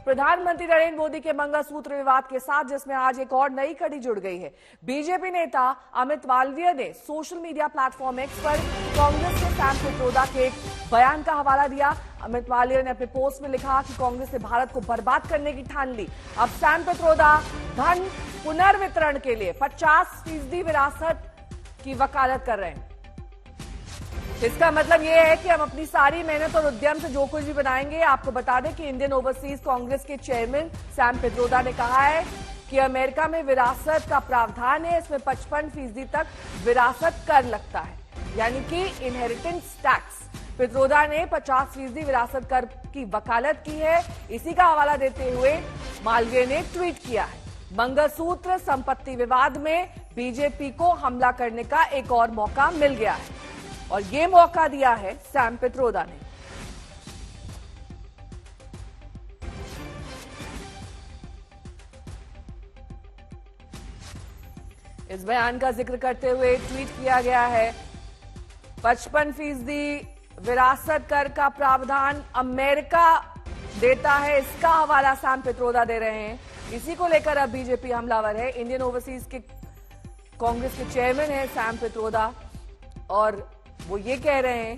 प्रधानमंत्री नरेंद्र मोदी के मंगलसूत्र विवाद के साथ, जिसमें आज एक और नई कड़ी जुड़ गई है। बीजेपी नेता अमित मालवीय ने सोशल मीडिया प्लेटफॉर्म एक्स पर कांग्रेस के सैम पित्रोदा के एक बयान का हवाला दिया। अमित मालवीय ने अपने पोस्ट में लिखा कि कांग्रेस ने भारत को बर्बाद करने की ठान ली। अब सैम पित्रोदा धन पुनर्वितरण के लिए 50% विरासत की वकालत कर रहे हैं। इसका मतलब यह है कि हम अपनी सारी मेहनत और उद्यम से जो कुछ भी बनाएंगे। आपको बता दें कि इंडियन ओवरसीज कांग्रेस के चेयरमैन सैम पित्रोदा ने कहा है कि अमेरिका में विरासत का प्रावधान है, इसमें 55% तक विरासत कर लगता है, यानी कि इनहेरिटेंस टैक्स। पित्रोदा ने 50% विरासत कर की वकालत की है। इसी का हवाला देते हुए मालवीय ने ट्वीट किया है, मंगलसूत्र संपत्ति विवाद में बीजेपी को हमला करने का एक और मौका मिल गया है, और ये मौका दिया है सैम पित्रोदा ने। इस बयान का जिक्र करते हुए ट्वीट किया गया है, 55% विरासत कर का प्रावधान अमेरिका देता है, इसका हवाला सैम पित्रोदा दे रहे हैं। इसी को लेकर अब बीजेपी हमलावर है। इंडियन ओवरसीज के कांग्रेस के चेयरमैन है सैम पित्रोदा, और वो ये कह रहे हैं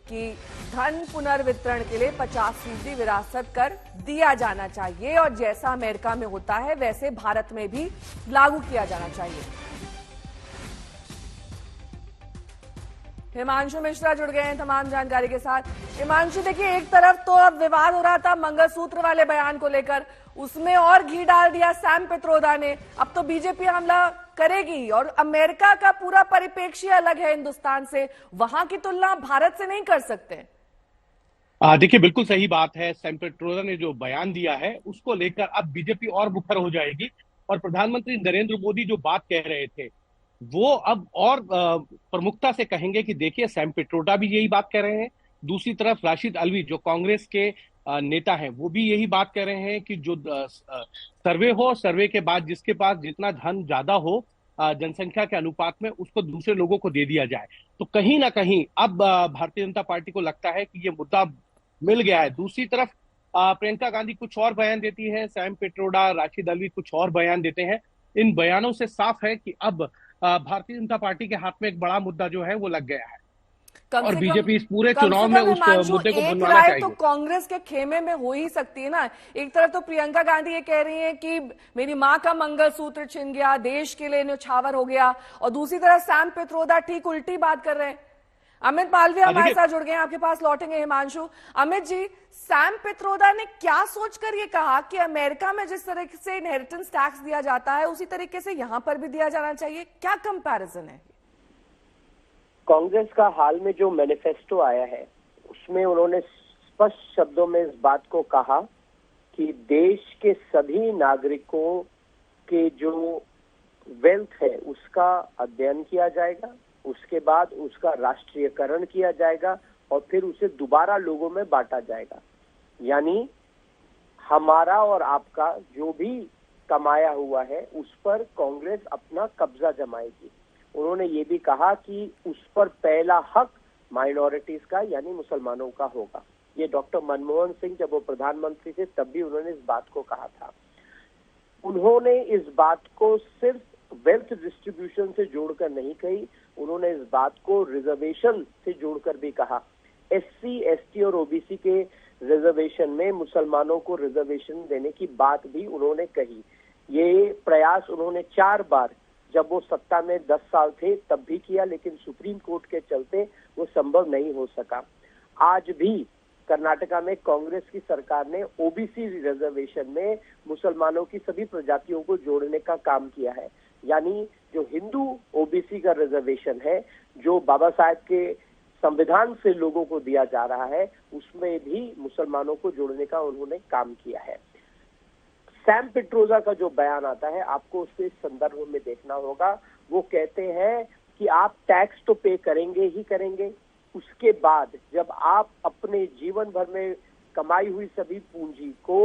कि धन पुनर्वितरण के लिए 50% विरासत कर दिया जाना चाहिए, और जैसा अमेरिका में होता है वैसे भारत में भी लागू किया जाना चाहिए। हिमांशु मिश्रा जुड़ गए हैं तमाम जानकारी के साथ। हिमांशु, देखिए, एक तरफ तो अब विवाद हो रहा था मंगलसूत्र वाले बयान को लेकर, उसमें और घी डाल दिया सैम पित्रोदा ने। अब तो बीजेपी हमला करेगी, और अमेरिका का पूरा परिप्रेक्ष्य अलग है हिंदुस्तान से, वहां की तुलना भारत से नहीं कर सकते। देखिए, बिल्कुल सही बात है। सैम पित्रोदा ने जो बयान दिया है उसको लेकर अब बीजेपी और मुखर हो जाएगी, और प्रधानमंत्री नरेंद्र मोदी जो बात कह रहे थे वो अब और प्रमुखता से कहेंगे कि देखिए, सैम पित्रोदा भी यही बात कह रहे हैं। दूसरी तरफ राशिद अल्वी जो कांग्रेस के नेता हैं वो भी यही बात कह रहे हैं कि जो सर्वे हो, सर्वे के बाद जिसके पास जितना धन ज्यादा हो जनसंख्या के अनुपात में, उसको दूसरे लोगों को दे दिया जाए। तो कहीं ना कहीं अब भारतीय जनता पार्टी को लगता है कि ये मुद्दा मिल गया है। दूसरी तरफ प्रियंका गांधी कुछ और बयान देती है, सैम पित्रोदा, राशिद अल्वी कुछ और बयान देते हैं। इन बयानों से साफ है कि अब भारतीय जनता पार्टी के हाथ में एक बड़ा मुद्दा जो है वो लग गया है, और बीजेपी इस पूरे चुनाव में उस मुद्दे को बनवाना चाहिए। तो कांग्रेस के खेमे में हो ही सकती है ना। एक तरफ तो प्रियंका गांधी ये कह रही है कि मेरी मां का मंगलसूत्र छिन गया, देश के लिए न्यौछावर हो गया, और दूसरी तरफ सैम पित्रोदा ठीक उल्टी बात कर रहे हैं। अमित मालवीय हमारे साथ जुड़ गए हैं, आपके पास लौटेंगे हिमांशु। अमित जी, सैम पित्रोदा ने क्या सोचकर ये कहा कि अमेरिका में जिस तरह से इनहेरिटेंस टैक्स दिया जाता है उसी तरीके से यहां पर भी दिया जाना चाहिए? क्या कंपैरिजन है? कांग्रेस का हाल में जो मैनिफेस्टो आया है उसमें उन्होंने स्पष्ट शब्दों में इस बात को कहा कि देश के सभी नागरिकों के जो वेल्थ है उसका अध्ययन किया जाएगा, उसके बाद उसका राष्ट्रीयकरण किया जाएगा, और फिर उसे दोबारा लोगों में बांटा जाएगा। यानी हमारा और आपका जो भी कमाया हुआ है उस पर कांग्रेस अपना कब्जा जमाएगी। उन्होंने ये भी कहा कि उस पर पहला हक माइनॉरिटीज का यानी मुसलमानों का होगा। ये डॉक्टर मनमोहन सिंह जब वो प्रधानमंत्री थे तब भी उन्होंने इस बात को कहा था। उन्होंने इस बात को सिर्फ वेल्थ डिस्ट्रीब्यूशन से जोड़कर नहीं कही, उन्होंने इस बात को रिजर्वेशन से जोड़कर भी कहा। एससी, एसटी और ओबीसी के रिजर्वेशन में मुसलमानों को रिजर्वेशन देने की बात भी उन्होंने कही। ये प्रयास उन्होंने 4 बार जब वो सत्ता में 10 साल थे तब भी किया, लेकिन सुप्रीम कोर्ट के चलते वो संभव नहीं हो सका। आज भी कर्नाटका में कांग्रेस की सरकार ने ओबीसी रिजर्वेशन में मुसलमानों की सभी प्रजातियों को जोड़ने का काम किया है। यानी जो हिंदू ओबीसी का रिजर्वेशन है जो बाबा साहेब के संविधान से लोगों को दिया जा रहा है, उसमें भी मुसलमानों को जोड़ने का उन्होंने काम किया है। सैम पित्रोदा का जो बयान आता है आपको उसके इस संदर्भ में देखना होगा। वो कहते हैं कि आप टैक्स तो पे करेंगे ही करेंगे, उसके बाद जब आप अपने जीवन भर में कमाई हुई सभी पूंजी को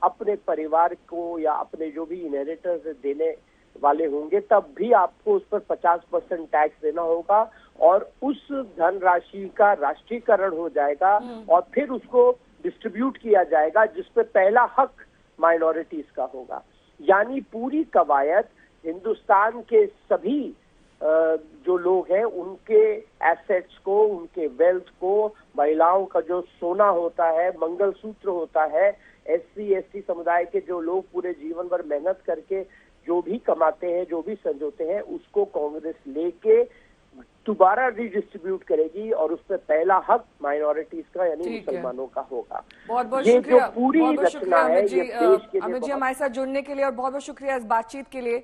अपने परिवार को या अपने जो भी इनहेरिटर्स देने वाले होंगे तब भी आपको उस पर 50% टैक्स देना होगा, और उस धनराशि का राष्ट्रीयकरण हो जाएगा और फिर उसको डिस्ट्रीब्यूट किया जाएगा जिसपे पहला हक माइनॉरिटीज का होगा। यानी पूरी कवायद हिंदुस्तान के सभी जो लोग हैं उनके एसेट्स को, उनके वेल्थ को, महिलाओं का जो सोना होता है, मंगलसूत्र होता है, एससी एसटी समुदाय के जो लोग पूरे जीवन भर मेहनत करके जो भी कमाते हैं, जो भी संजोते हैं, उसको कांग्रेस लेके दोबारा रिडिस्ट्रीब्यूट करेगी और उस पर पहला हक माइनॉरिटीज का यानी मुसलमानों का होगा। बहुत बहुत ये शुक्रिया, जो पूरी रचना है ये देश के लिए अमित जी हमारे साथ जुड़ने के लिए और बहुत बहुत शुक्रिया इस बातचीत के लिए।